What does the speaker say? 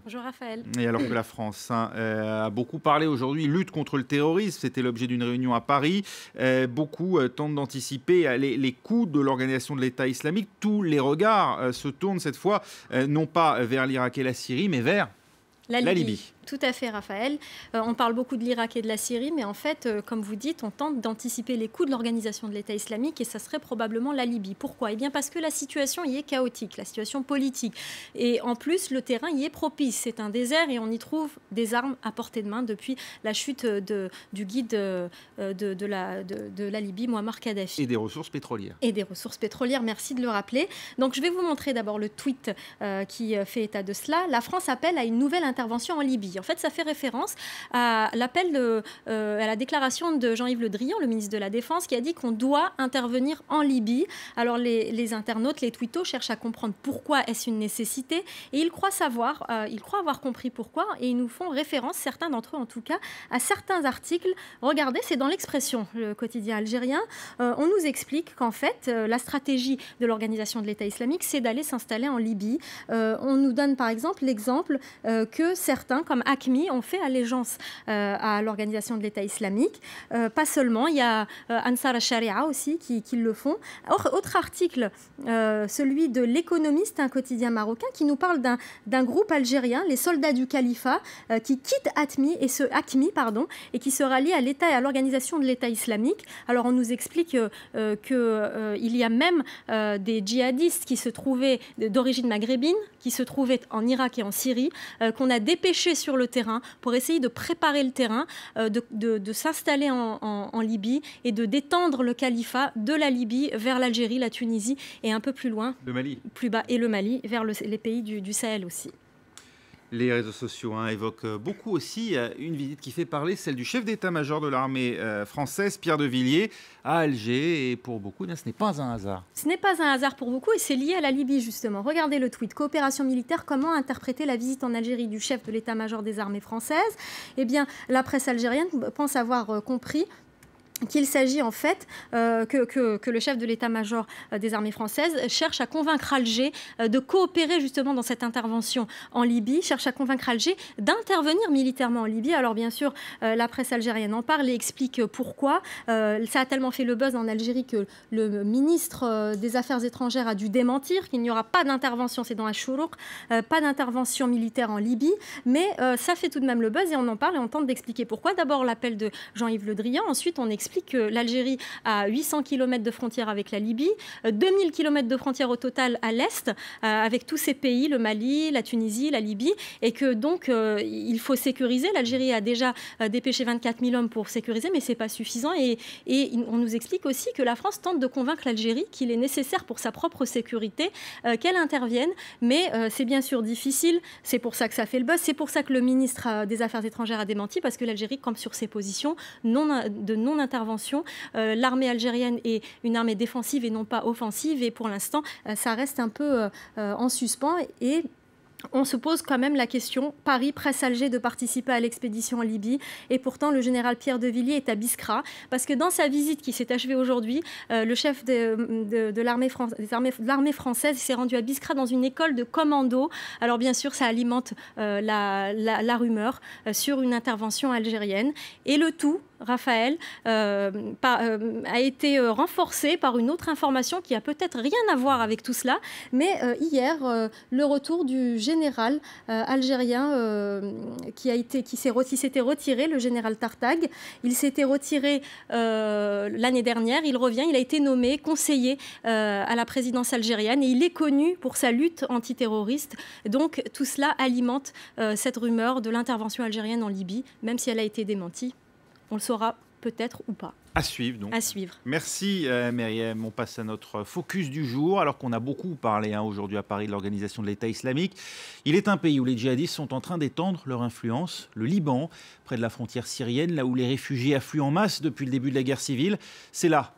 Bonjour Raphaël. Et alors que la France a beaucoup parlé aujourd'hui, lutte contre le terrorisme, c'était l'objet d'une réunion à Paris. Beaucoup tentent d'anticiper les coups de l'organisation de l'État islamique. Tous les regards se tournent cette fois, non pas vers l'Irak et la Syrie, mais vers la Libye. Tout à fait, Raphaël. On parle beaucoup de l'Irak et de la Syrie, mais en fait, comme vous dites, on tente d'anticiper les coups de l'organisation de l'État islamique et ça serait probablement la Libye. Pourquoi? Eh bien parce que la situation y est chaotique, la situation politique. Et en plus, le terrain y est propice. C'est un désert et on y trouve des armes à portée de main depuis la chute du guide de la Libye, Mouammar Kadhafi. Et des ressources pétrolières. Et des ressources pétrolières, merci de le rappeler. Donc je vais vous montrer d'abord le tweet qui fait état de cela. La France appelle à une nouvelle intervention en Libye. En fait, ça fait référence à l'appel, à la déclaration de Jean-Yves Le Drian, le ministre de la Défense, qui a dit qu'on doit intervenir en Libye. Alors les internautes, les twittos cherchent à comprendre pourquoi est-ce une nécessité et ils croient avoir compris pourquoi et ils nous font référence, certains d'entre eux en tout cas, à certains articles. Regardez, c'est dans l'Expression, le quotidien algérien. On nous explique qu'en fait, la stratégie de l'organisation de l'État islamique, c'est d'aller s'installer en Libye. On nous donne par exemple l'exemple que certains, comme AQMI, ont fait allégeance à l'organisation de l'État islamique. Pas seulement, il y a Ansar al-Sharia aussi qui le font. Autre article, celui de l'Économiste, un quotidien marocain, qui nous parle d'un groupe algérien, les soldats du califat, qui quittent AQMI et qui se rallient à l'État et à l'organisation de l'État islamique. Alors on nous explique qu'il y a même des djihadistes qui se trouvaient d'origine maghrébine, qui se trouvaient en Irak et en Syrie, qu'on a dépêchés sur le terrain pour essayer de préparer le terrain, de s'installer en Libye et de d'étendre le califat de la Libye vers l'Algérie, la Tunisie et un peu plus loin, le Mali. Plus bas, et le Mali, vers les pays du Sahel aussi. Les réseaux sociaux évoquent beaucoup aussi une visite qui fait parler, celle du chef d'état-major de l'armée française, Pierre de Villiers, à Alger. Et pour beaucoup, ce n'est pas un hasard. Ce n'est pas un hasard pour beaucoup et c'est lié à la Libye, justement. Regardez le tweet. Coopération militaire, comment interpréter la visite en Algérie du chef de l'état-major des armées françaises? Eh bien, la presse algérienne pense avoir compris qu'il s'agit en fait que le chef de l'état-major des armées françaises cherche à convaincre Alger de coopérer justement dans cette intervention en Libye, cherche à convaincre Alger d'intervenir militairement en Libye. Alors bien sûr, la presse algérienne en parle et explique pourquoi. Ça a tellement fait le buzz en Algérie que le ministre des Affaires étrangères a dû démentir qu'il n'y aura pas d'intervention, c'est dans Ash-Shourouk, pas d'intervention militaire en Libye, mais ça fait tout de même le buzz et on en parle et on tente d'expliquer pourquoi. D'abord l'appel de Jean-Yves Le Drian, ensuite on explique que l'Algérie a 800 km de frontières avec la Libye, 2000 km de frontières au total à l'Est, avec tous ces pays, le Mali, la Tunisie, la Libye, et que donc il faut sécuriser. L'Algérie a déjà dépêché 24 000 hommes pour sécuriser, mais ce n'est pas suffisant. Et on nous explique aussi que la France tente de convaincre l'Algérie qu'il est nécessaire pour sa propre sécurité qu'elle intervienne, mais c'est bien sûr difficile. C'est pour ça que ça fait le buzz. C'est pour ça que le ministre des Affaires étrangères a démenti, parce que l'Algérie campe sur ses positions de non-intervention. L'armée algérienne est une armée défensive et non pas offensive et pour l'instant ça reste un peu en suspens et on se pose quand même la question, Paris presse Alger de participer à l'expédition en Libye et pourtant le général Pierre de Villiers est à Biskra parce que dans sa visite qui s'est achevée aujourd'hui, le chef de l'armée française s'est rendu à Biskra dans une école de commando. Alors bien sûr ça alimente la rumeur sur une intervention algérienne et le tout, Raphaël, a été renforcé par une autre information qui a peut-être rien à voir avec tout cela, mais hier, le retour du général algérien qui s'était retiré, le général Tartag. Il s'était retiré l'année dernière, il revient, il a été nommé conseiller à la présidence algérienne et il est connu pour sa lutte antiterroriste. Donc tout cela alimente cette rumeur de l'intervention algérienne en Libye, même si elle a été démentie. On le saura peut-être ou pas. À suivre donc. À suivre. Merci Myriam. On passe à notre focus du jour. Alors qu'on a beaucoup parlé aujourd'hui à Paris de l'organisation de l'État islamique, il est un pays où les djihadistes sont en train d'étendre leur influence, le Liban, près de la frontière syrienne, là où les réfugiés affluent en masse depuis le début de la guerre civile. C'est là,